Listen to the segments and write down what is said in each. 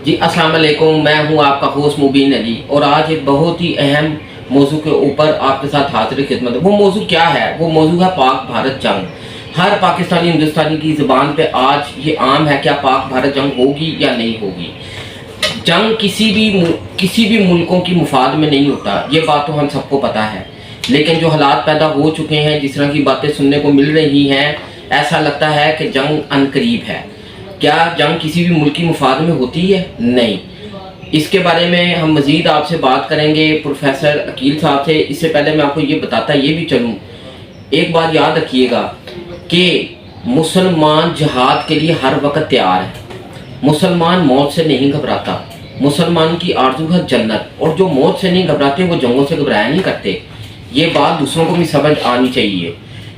جی السلام علیکم، میں ہوں آپ کا ہوسٹ مبین علی، اور آج ایک بہت ہی اہم موضوع کے اوپر آپ کے ساتھ حاضر خدمت ہے۔ وہ موضوع کیا ہے؟ وہ موضوع ہے پاک بھارت جنگ۔ ہر پاکستانی ہندوستانی کی زبان پہ آج یہ عام ہے، کیا پاک بھارت جنگ ہوگی یا نہیں ہوگی۔ جنگ کسی بھی ملکوں کی مفاد میں نہیں ہوتا، یہ بات تو ہم سب کو پتہ ہے، لیکن جو حالات پیدا ہو چکے ہیں، جس طرح کی باتیں سننے کو مل رہی ہیں، ایسا لگتا ہے کہ جنگ عنقریب ہے۔ کیا جنگ کسی بھی ملک کی مفاد میں ہوتی ہے؟ نہیں۔ اس کے بارے میں ہم مزید آپ سے بات کریں گے پروفیسر عقیل صاحب سے۔ اس سے پہلے میں آپ کو یہ بتاتا یہ بھی چلوں، ایک بات یاد رکھیے گا کہ مسلمان جہاد کے لیے ہر وقت تیار ہے۔ مسلمان موت سے نہیں گھبراتا، مسلمان کی آرزو ہے جنت، اور جو موت سے نہیں گھبراتے وہ جنگوں سے گھبرایا نہیں کرتے۔ یہ بات دوسروں کو بھی سمجھ آنی چاہیے۔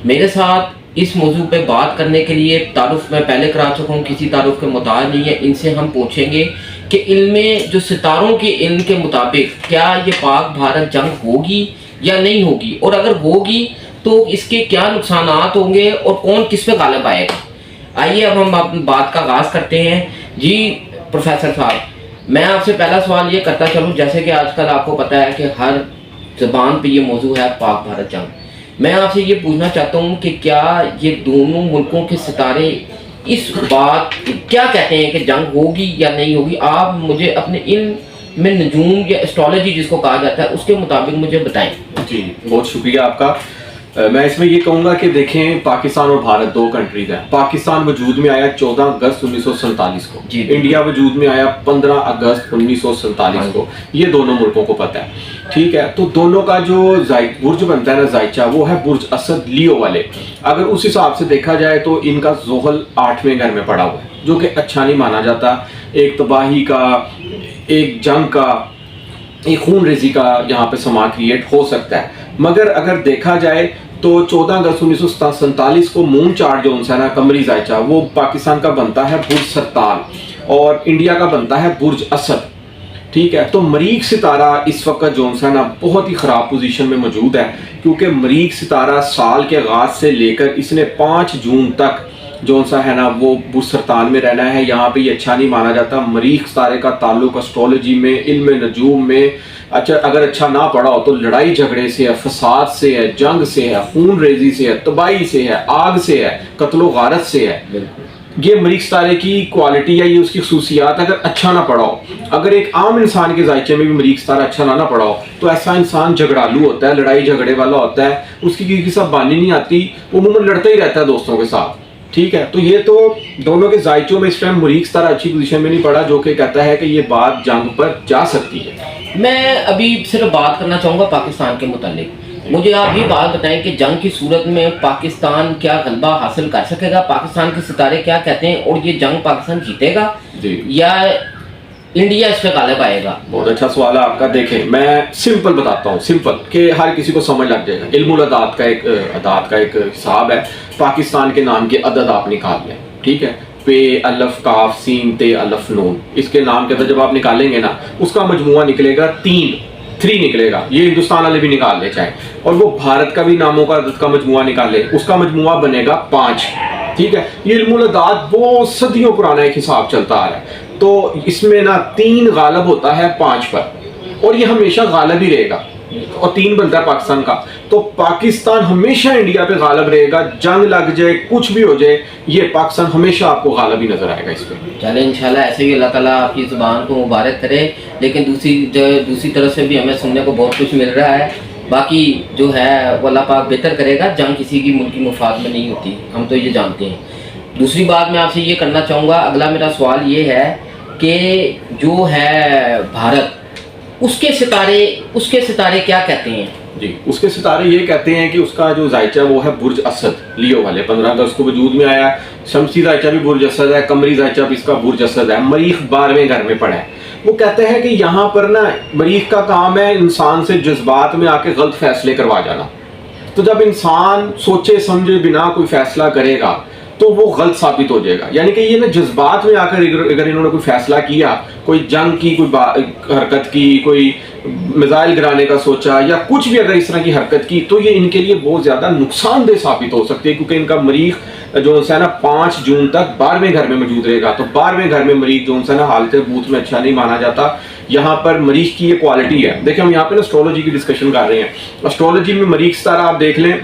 میرے ساتھ اس موضوع پہ بات کرنے کے لیے تعارف میں پہلے کرا چکا ہوں، کسی تعارف کے محتاج نہیں ہے۔ ان سے ہم پوچھیں گے کہ علم جو ستاروں کے علم کے مطابق کیا یہ پاک بھارت جنگ ہوگی یا نہیں ہوگی، اور اگر ہوگی تو اس کے کیا نقصانات ہوں گے اور کون کس پہ غالب آئے گا۔ آئیے اب ہم اپنی بات کا آغاز کرتے ہیں۔ جی پروفیسر صاحب، میں آپ سے پہلا سوال یہ کرتا چلوں، جیسے کہ آج کل آپ کو پتہ ہے کہ ہر زبان پہ یہ موضوع ہے پاک بھارت جنگ۔ میں آپ سے یہ پوچھنا چاہتا ہوں کہ کیا یہ دونوں ملکوں کے ستارے اس بات کیا کہتے ہیں کہ جنگ ہوگی یا نہیں ہوگی؟ آپ مجھے اپنے علم میں نجوم یا اسٹرالوجی جس کو کہا جاتا ہے اس کے مطابق مجھے بتائیں۔ جی بہت شکریہ آپ کا۔ میں اس میں یہ کہوں گا کہ دیکھیں، پاکستان اور بھارت دو کنٹریز ہیں۔ پاکستان وجود میں آیا 14 اگست 1947 کو، انڈیا وجود میں آیا 15 اگست 1947 کو۔ یہ دونوں ملکوں کو پتہ ہے، ٹھیک ہے۔ تو دونوں کا جو برج بنتا ہے نا زائچہ، وہ ہے برج اسد لیو والے۔ اگر اس حساب سے دیکھا جائے تو ان کا زحل 8ویں گھر میں پڑا ہوا ہے، جو کہ اچھا نہیں مانا جاتا۔ ایک تباہی کا، ایک جنگ کا، ایک خون ریزی کا یہاں پہ سما کریٹ ہو سکتا ہے۔ مگر اگر دیکھا جائے تو 14 اگست 1947 کو مون چارٹ جو ہے نا قمری زائچہ، وہ پاکستان کا بنتا ہے برج سرطان اور انڈیا کا بنتا ہے برج اسد، ٹھیک ہے۔ تو مریخ ستارہ اس وقت جو ہے نا بہت ہی خراب پوزیشن میں موجود ہے، کیونکہ مریخ ستارہ سال کے آغاز سے لے کر اس نے 5 جون تک جو ہے نا وہ برج سرطان میں رہنا ہے۔ یہاں پہ یہ اچھا نہیں مانا جاتا۔ مریخ ستارے کا تعلق اسٹرالوجی میں، علم نجوم میں اگر اچھا نہ پڑا ہو تو لڑائی جھگڑے سے ہے، فساد سے ہے، جنگ سے ہے، خون ریزی سے ہے، تباہی سے ہے، آگ سے ہے، قتل و غارت سے ہے۔ یہ مریخ ستارے کی کوالٹی ہے، یہ اس کی خصوصیات۔ اگر اچھا نہ پڑا ہو، اگر ایک عام انسان کے ذائچے میں بھی مریخ ستارہ اچھا نہ پڑا ہو تو ایسا انسان جھگڑالو ہوتا ہے، لڑائی جھگڑے والا ہوتا ہے، اس کی کسی سب بانی نہیں آتی، وہ عموماً لڑتا ہی رہتا ہے دوستوں کے ساتھ، ٹھیک ہے۔ تو یہ تو دونوں کے ذائچوں میں اس ٹائم مریخ ستارہ اچھی پوزیشن میں نہیں پڑا، جو کہ کہتا ہے کہ یہ بات جنگ پر جا سکتی ہے۔ میں ابھی صرف بات کرنا چاہوں گا پاکستان کے متعلق۔ مجھے آپ یہ بات بتائیں کہ جنگ کی صورت میں پاکستان کیا غلبہ حاصل کر سکے گا؟ پاکستان کے ستارے کیا کہتے ہیں، اور یہ جنگ پاکستان جیتے گا یا انڈیا اس پہ غالب آئے گا؟ بہت اچھا سوال ہے آپ کا۔ دیکھیں، میں سمپل بتاتا ہوں، سمپل کہ ہر کسی کو سمجھ لگ جائے گا۔ علم العداد کا ایک حساب ہے۔ پاکستان کے نام کے عدد آپ نکال لیں، ٹھیک ہے۔ پے الف کاف سین تے الف نون، اس کے نام کے عدد جب آپ نکالیں گے نا، اس کا مجموعہ نکلے گا 3 نکلے گا۔ یہ ہندوستان والے بھی نکال لے چاہے، اور وہ بھارت کا بھی ناموں کا عدد کا مجموعہ نکالے، اس کا مجموعہ بنے گا 5، ٹھیک ہے۔ یہ علم العداد بہت صدیوں پرانا ایک حساب چلتا آ رہا ہے۔ تو اس میں نا 3 غالب ہوتا ہے 5 پر، اور یہ ہمیشہ غالب ہی رہے گا، اور 3 بنتا ہے پاکستان کا۔ تو پاکستان ہمیشہ انڈیا پہ غالب رہے گا، جنگ لگ جائے، کچھ بھی ہو جائے، یہ پاکستان ہمیشہ آپ کو غالب ہی نظر آئے گا اس پہ۔ چلیں انشاءاللہ ایسے ہی اللہ تعالیٰ آپ کی زبان کو مبارک کرے، لیکن دوسری طرف سے بھی ہمیں سننے کو بہت کچھ مل رہا ہے۔ باقی جو ہے وہ اللہ پاک بہتر کرے گا، جنگ کسی کی ملکی مفاد میں نہیں ہوتی، ہم تو یہ جانتے ہیں۔ دوسری بات میں آپ سے یہ کرنا چاہوں گا، اگلا میرا سوال یہ ہے کہ جو ہے بھارت، اس کے ستارے کیا کہتے ہیں؟ جی، اس کے ستارے یہ کہتے ہیں کہ اس کا جو زائچہ وہ ہے برج اسد لیو والے، 15 اگست کو وجود میں آیا۔ شمسی زائچہ بھی برج اسد ہے، قمری زائچہ بھی اس کا برج اسد ہے۔ مریخ 12ویں گھر میں پڑا ہے۔ وہ کہتے ہیں کہ یہاں پر نا مریخ کا کام ہے انسان سے جذبات میں آ کے غلط فیصلے کروا جانا۔ تو جب انسان سوچے سمجھے بنا کوئی فیصلہ کرے گا تو وہ غلط ثابت ہو جائے گا. یعنی کہ یہ نا جذبات میں آ کر اگر انہوں نے کوئی فیصلہ کیا, کوئی جنگ کی کوئی حرکت کی, کوئی میزائل گرانے کا سوچا یا کچھ بھی اگر اس طرح کی حرکت کی, تو یہ ان کے لیے بہت زیادہ نقصان دہ ثابت ہو سکتی ہے, کیونکہ ان کا مریخ جو ہے نا 5 جون تک 12ویں گھر میں موجود رہے گا. تو 12ویں گھر میں مریخ جو ہے نا حالت بوت میں اچھا نہیں مانا جاتا. یہاں پر مریخ کی یہ کوالٹی ہے. دیکھیں ہم یہاں پہ نا اسٹرولوجی کی ڈسکشن کر رہے ہیں. اسٹرولوجی میں مریخ ستارہ آپ دیکھ لیں,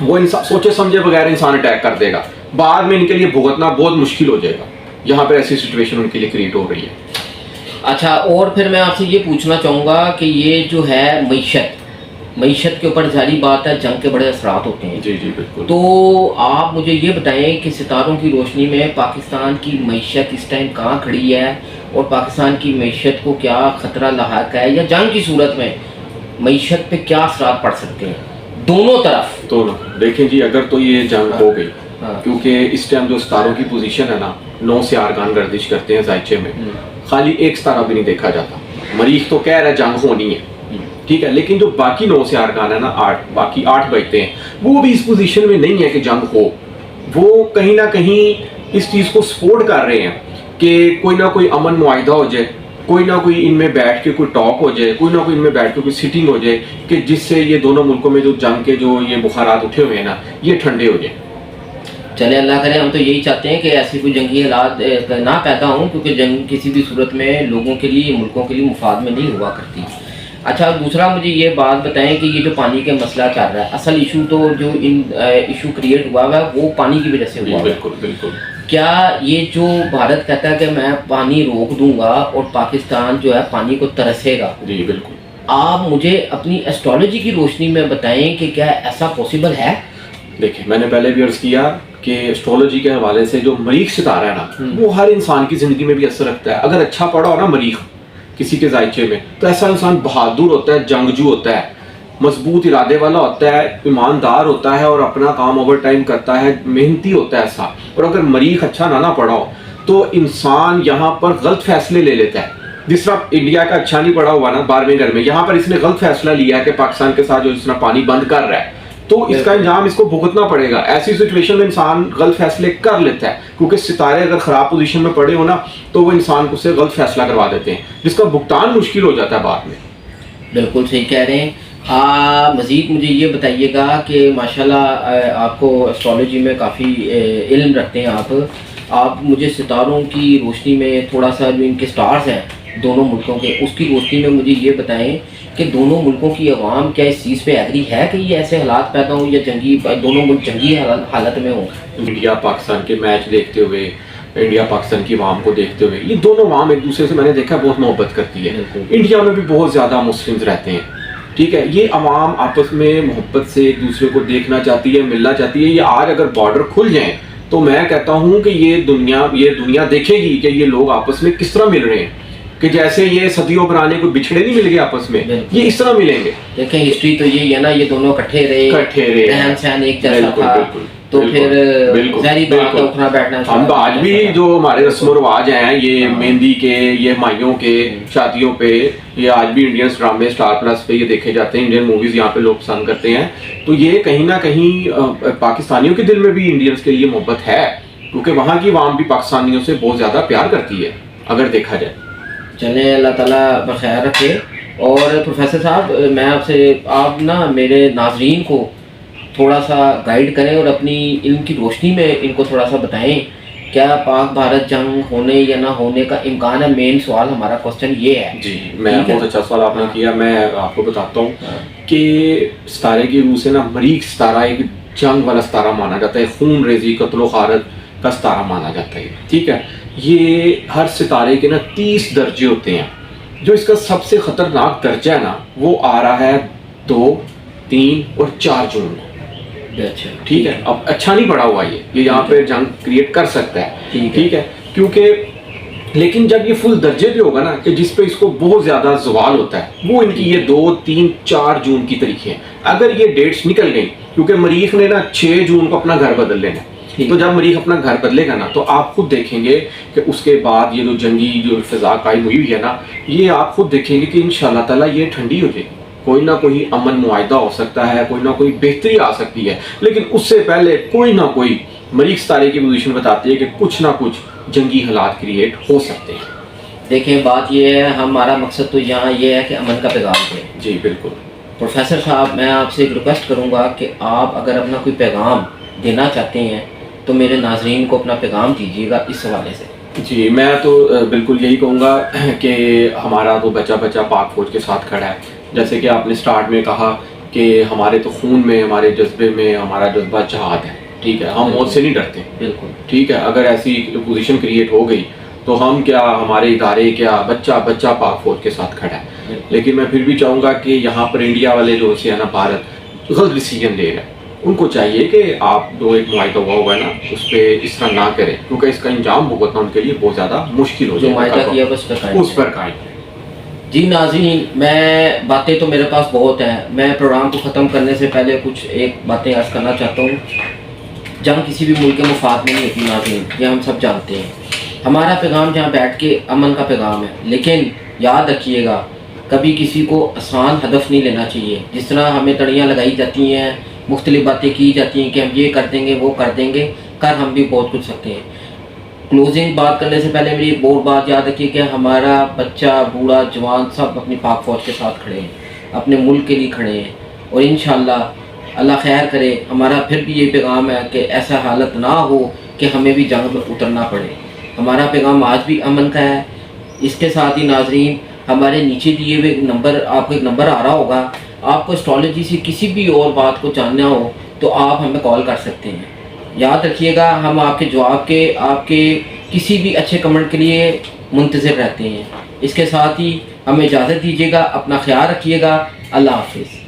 وہ انسان سوچے سمجھے بغیر انسان اٹیک کر دے گا, بعد میں ان کے لیے بھگتنا بہت مشکل ہو جائے گا. یہاں پہ ایسی سچویشن ان کے لیے کریٹ ہو رہی ہے. اچھا, اور پھر میں آپ سے یہ پوچھنا چاہوں گا کہ یہ جو ہے معیشت کے اوپر ظاہری بات ہے جنگ کے بڑے اثرات ہوتے ہیں. جی جی بالکل. تو آپ مجھے یہ بتائیں کہ ستاروں کی روشنی میں پاکستان کی معیشت اس ٹائم کہاں کھڑی ہے, اور پاکستان کی معیشت کو کیا خطرہ لاحق ہے, یا جنگ کی صورت میں معیشت پہ کیا اثرات پڑ سکتے ہیں دونوں طرف؟ دونوں. دیکھیں جی, اگر تو یہ جنگ ہو گئی, کیونکہ اس ٹائم جو ستاروں کی پوزیشن ہے نا, 9 سیارگان گردش کرتے ہیں زائچے میں, خالی ایک ستارہ بھی نہیں دیکھا جاتا. مریخ تو کہہ رہا ہے جنگ ہونی ہے, ٹھیک ہے, لیکن جو باقی 9 سیارگان ہے نا, 8 بجتے ہیں, وہ بھی اس پوزیشن میں نہیں ہے کہ جنگ ہو. وہ کہیں نہ کہیں اس چیز کو سپورٹ کر رہے ہیں کہ کوئی نہ کوئی امن معاہدہ ہو جائے, کوئی نہ کوئی ان میں بیٹھ کے کوئی ٹاک ہو جائے, کوئی نہ کوئی ان میں بیٹھ کے کوئی سیٹنگ ہو جائے, کہ جس سے یہ دونوں ملکوں میں جو جنگ کے جو یہ بخارات اٹھے ہوئے ہیں نا, یہ ٹھنڈے ہو جائیں. چلے اللہ کرے, ہم تو یہی چاہتے ہیں کہ ایسی کوئی جنگی حالات نہ پیدا ہوں, کیونکہ جنگ کسی بھی صورت میں لوگوں کے لیے, ملکوں کے لیے مفاد میں نہیں ہوا کرتی. اچھا, دوسرا مجھے یہ بات بتائیں کہ یہ جو پانی کا مسئلہ چل رہا ہے, اصل ایشو تو جو ایشو کریٹ ہوا ہے وہ پانی کی وجہ سے ہوا ہے. بالکل بالکل. کیا یہ جو بھارت کہتا ہے کہ میں پانی روک دوں گا اور پاکستان جو ہے پانی کو ترسے گا, جی بالکل, آپ مجھے اپنی ایسٹرولوجی کی روشنی میں بتائیں کہ کیا ایسا پاسبل ہے؟ دیکھیں میں نے پہلے بھی عرض کیا کہ ایسٹرولوجی کے حوالے سے جو مریخ ستارہ ہے نا, وہ ہر انسان کی زندگی میں بھی اثر رکھتا ہے. اگر اچھا پڑا ہو نا مریخ کسی کے زائچے میں, تو ایسا انسان بہادر ہوتا ہے, جنگجو ہوتا ہے, مضبوط ارادے والا ہوتا ہے, ایماندار ہوتا ہے, اور اپنا کام اوور ٹائم کرتا ہے, محنتی ہوتا ہے ایسا. اور اگر مریخ اچھا نہ پڑا ہو تو انسان یہاں پر غلط فیصلے لے لیتا ہے. جس طرح انڈیا کا اچھا نہیں پڑا ہوا نا 12ویں گھر میں, یہاں پر اس نے غلط فیصلہ لیا ہے کہ پاکستان کے ساتھ جو اس طرح پانی بند کر رہا ہے, تو اس کا انجام اس کو بھگتنا پڑے گا. ایسی سچویشن میں انسان غلط فیصلے کر لیتا ہے, کیونکہ ستارے اگر خراب پوزیشن میں پڑے ہو نا, تو وہ انسان کو سے غلط فیصلہ کروا دیتے ہیں, جس کا بھگتان مشکل ہو جاتا ہے بعد میں. بالکل صحیح کہہ رہے ہیں. مزید مجھے یہ بتائیے گا کہ ماشاءاللہ آپ کو ایسٹرولوجی میں کافی علم رکھتے ہیں آپ مجھے ستاروں کی روشنی میں تھوڑا سا جو ان کے سٹارز ہیں دونوں ملکوں کے, اس کی روشنی میں مجھے یہ بتائیں کہ دونوں ملکوں کی عوام کیا اس چیز پہ ایگری ہے کہ یہ ایسے حالات پیدا ہوں یا دونوں ملک جنگی حالت میں ہوں؟ انڈیا پاکستان کے میچ دیکھتے ہوئے, انڈیا پاکستان کی عوام کو دیکھتے ہوئے, یہ دونوں عوام ایک دوسرے سے میں نے دیکھا بہت محبت کرتی ہے. انڈیا میں بھی بہت زیادہ مسلمز رہتے ہیں, ٹھیک ہے, یہ عوام آپس میں محبت سے ایک دوسرے کو دیکھنا چاہتی ہے, ملنا چاہتی ہے. یہ آج اگر بارڈر کھل جائیں تو میں کہتا ہوں کہ یہ دنیا دیکھے گی کہ یہ لوگ آپس میں کس طرح مل رہے ہیں, کہ جیسے یہ صدیوں پرانے کوئی بچھڑے نہیں مل گئے آپس میں, یہ اس طرح ملیں گے. دیکھیں ہسٹری تو یہی ہے نا, یہ دونوں اکٹھے رہے, رہن سہن ایک جیسا تھا, تو پھر ظاہری بات ہے اٹھنا بیٹھنا. ہم آج بھی جو ہمارے رسم و رواج ہیں, یہ مہندی کے, یہ مائیوں کے شادیوں پہ, یہ آج بھی انڈین ڈرامے اسٹار پلس پہ یہ دیکھے جاتے ہیں, انڈین موویز یہاں پہ لوگ پسند کرتے ہیں. تو یہ کہیں نہ کہیں پاکستانیوں کے دل میں بھی انڈینس کے لیے محبت ہے, کیونکہ وہاں کی عوام بھی پاکستانیوں سے بہت زیادہ پیار کرتی ہے اگر دیکھا جائے. چلیں اللہ تعالیٰ بخیر رکھے. اور پروفیسر صاحب میں آپ نا میرے ناظرین کو تھوڑا سا گائیڈ کریں اور اپنی علم کی روشنی میں ان کو تھوڑا سا بتائیں, کیا پاک بھارت جنگ ہونے یا نہ ہونے کا امکان ہے؟ مین سوال ہمارا کوسچن یہ ہے. جی میں بہت اچھا سوال آپ نے کیا. میں آپ کو بتاتا ہوں کہ ستارے کی روح سے نا مریخ ستارہ ایک جنگ والا ستارہ مانا جاتا ہے, خون ریزی قتل و غارت کا ستارہ مانا جاتا ہے, ٹھیک ہے. یہ ہر ستارے کے نا 30 درجے ہوتے ہیں. جو اس کا سب سے خطرناک درجہ ہے نا, وہ آ رہا ہے 2, 3 اور 4 جون میں. ٹھیک ہے, اب اچھا نہیں پڑا ہوا یہ یہاں پہ جنگ کریٹ کر سکتا ہے, ٹھیک ہے, کیونکہ لیکن جب یہ فل درجے پہ ہوگا نا کہ جس پہ اس کو بہت زیادہ زوال ہوتا ہے, وہ ان کی یہ 2, 3, 4 جون کی تاریخیں ہیں. اگر یہ ڈیٹس نکل گئی, کیونکہ مریخ نے نا 6 جون کو اپنا گھر بدل لینا, تو جب مریخ اپنا گھر بدلے گا نا, تو آپ خود دیکھیں گے کہ اس کے بعد یہ جو جنگی جو فضا قائم ہوئی ہے نا, یہ آپ خود دیکھیں گے کہ انشاءاللہ تعالیٰ یہ ٹھنڈی ہو جائے گی. کوئی نہ کوئی امن معاہدہ ہو سکتا ہے, کوئی نہ کوئی بہتری آ سکتی ہے, لیکن اس سے پہلے کوئی نہ کوئی مریخ ستارے کی پوزیشن بتاتی ہے کہ کچھ نہ کچھ جنگی حالات کریٹ ہو سکتے ہیں. دیکھیں بات یہ ہے، ہمارا مقصد تو یہاں یہ ہے کہ امن کا پیغام دیں. جی بالکل. پروفیسر صاحب میں آپ سے ایک ریکویسٹ کروں گا کہ آپ اگر اپنا کوئی پیغام دینا چاہتے ہیں تو میرے ناظرین کو اپنا پیغام دیجیے گا اس حوالے سے. جی میں تو بالکل یہی کہوں گا کہ ہمارا تو بچہ بچہ پاک فوج کے ساتھ کھڑا ہے. جیسے کہ آپ نے سٹارٹ میں کہا کہ ہمارے تو خون میں، ہمارے جذبے میں ہمارا جذبہ جہاد ہے. ٹھیک ہے، ہم موت سے نہیں ڈرتے. بالکل ٹھیک ہے، اگر ایسی پوزیشن کریٹ ہو گئی تو ہم کیا، ہمارے ادارے کیا، بچہ بچہ پاک فوج کے ساتھ کھڑا ہے. لیکن میں پھر بھی چاہوں گا کہ یہاں پر انڈیا والے جو سے ہے نا، بھارت غلط ڈیسیجن لے رہے ہیں. ان کو چاہیے کہ آپ جو ایک معاہدہ ہوا ہوگا نا اس پہ اس طرح نہ کریں، کیونکہ اس کا انجام بھگتنا ان کے لیے بہت زیادہ مشکل ہو جو معاہدہ کیا اس پر قائم. جی ناظرین، میں باتیں تو میرے پاس بہت ہیں. میں پروگرام کو ختم کرنے سے پہلے کچھ ایک باتیں عرض کرنا چاہتا ہوں. جنگ کسی بھی ملک کے مفاد میں نہیں ہوتی ناظرین، یہ ہم سب جانتے ہیں. ہمارا پیغام جہاں بیٹھ کے امن کا پیغام ہے، لیکن یاد رکھیے گا کبھی کسی کو آسان ہدف نہیں لینا چاہیے. جس طرح ہمیں تڑیاں لگائی جاتی ہیں، مختلف باتیں کی جاتی ہیں کہ ہم یہ کر دیں گے وہ کر دیں گے، کر ہم بھی بہت کچھ سکتے ہیں. کلوزنگ بات کرنے سے پہلے میری ایک اور بات یاد رکھیے کہ ہمارا بچہ بوڑھا جوان سب اپنی پاک فوج کے ساتھ کھڑے ہیں، اپنے ملک کے لیے کھڑے ہیں. اور انشاءاللہ اللہ خیر کرے. ہمارا پھر بھی یہ پیغام ہے کہ ایسا حالت نہ ہو کہ ہمیں بھی جنگ میں اترنا پڑے. ہمارا پیغام آج بھی امن کا ہے. اس کے ساتھ ہی ناظرین، ہمارے نیچے دیے ہوئے نمبر، آپ کو ایک نمبر آ رہا ہوگا. آپ کو اسٹرالوجی سے کسی بھی اور بات کو جاننا ہو تو آپ ہمیں کال کر سکتے ہیں. یاد رکھیے گا ہم آپ کے جواب کے، آپ کے کسی بھی اچھے کمنٹ کے لیے منتظر رہتے ہیں. اس کے ساتھ ہی ہمیں اجازت دیجیے گا. اپنا خیال رکھیے گا. اللہ حافظ.